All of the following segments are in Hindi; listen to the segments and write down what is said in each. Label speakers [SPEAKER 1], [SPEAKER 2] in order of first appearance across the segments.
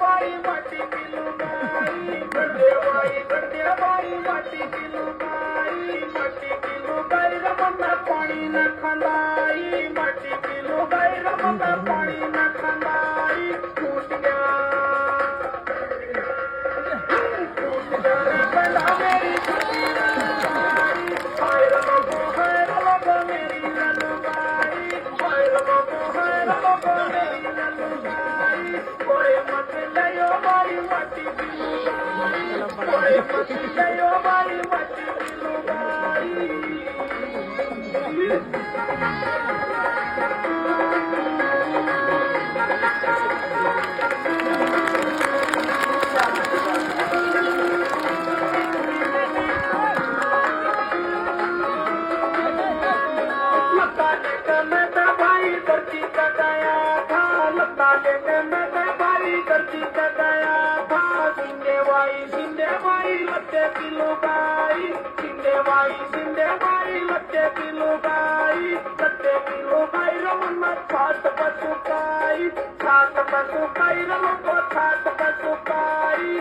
[SPEAKER 1] बाई माटी की लुगाई, गड्ढे बाई माटी की लुगाई, माटी की लुगाई रमन में पानी न खंदाई, माटी की लुगाई रमन में पानी न खंदाई, टूट गया रे बंदा मेरी छाती लुगाई, हाय रे लोगो मेरी लुगाई, हाय रे लोगो मेरी लुगाई, कोई मत लियो बाई माटी की लुगाई, कोई मत लियो बाई माटी की लुगाई। लता लेके मैं भाई दर्जी का गया था, लता लेके मैं भाई दर्जी का गया था, सिंधे भाई लट्टे की लुगाई, सिंधे भाई लट्टे की लुगाई, लट्टे की लुगाई रमन में छात पसुकाई, रमन को छात पसुकाई,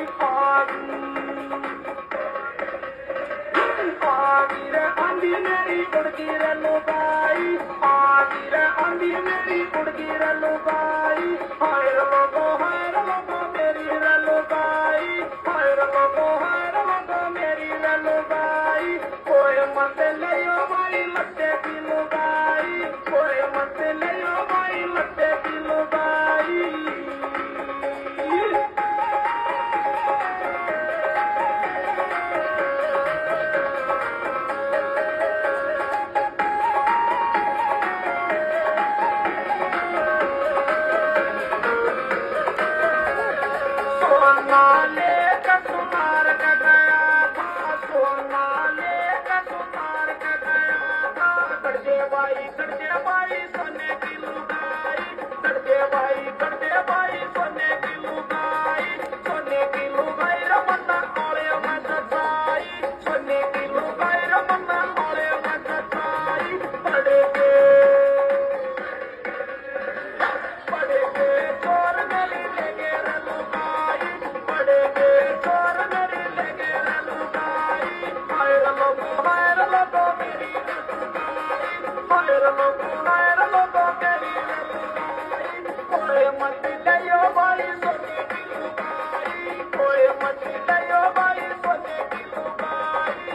[SPEAKER 1] आगी रे आंधी मेरी उड़गी रे लुगाई, आगी रे आंधी मेरी उड़गी रे लुगाई, हाय रे लोगो मेरी रे लुगाई, हाय रे लोगो मेरी रे लुगाई, कोई मत लियो भाई लट्टे की लुगाई, कोई मत लियो भाई लट्टे की लुगाई। सोना लेकर तुम्हार का गया था, सोना लेकर तुम्हार का गया था, गड्ढे बाई सोने की लुगाई, गड्ढे बाई सोने की लुगाई रमन आले में सचाई, सोने की लुगाई रमन आले में सचाई, पड़ेगे चोर मेरी लेगे रे लुगाई, पड़ेगे चोर मेरी लेगे रे लुगाई, हाय रे लोगो मेरी रे लुगाई, हाय रे लोगो मेरी रे लुगाई, कोई मत लियो भाई सोने की लुगाई, कोई मत लियो भाई सोने की लुगाई।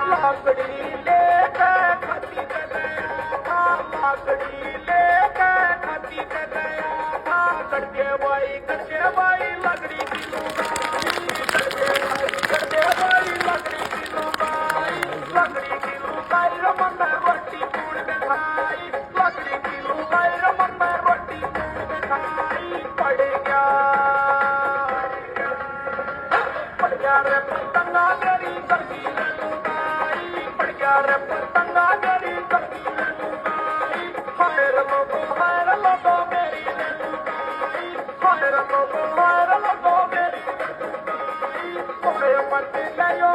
[SPEAKER 1] लाकड़ी लेके खाती का गया था, लाकड़ी लेके खाती का गया था, गड्ढे बाई लकड़ी की लुगाई, गड्ढे बाई लकड़ी की लुगाई, लकड़ी की लुगाई रमन में रोटी तोड़ के खाई, लकड़ी की लुगाई रमन में रोटी तोड़ के खाई, पड़ गया रे पतंगा मेरी दर्जी रे लुगाई, पड़ गया रे पतंगा मेरी दर्जी रे लुगाई, हाय रे लोगो मेरी रे लुगाई, हाय रे लोगो मेरी रे लुगाई, कोई मत लियो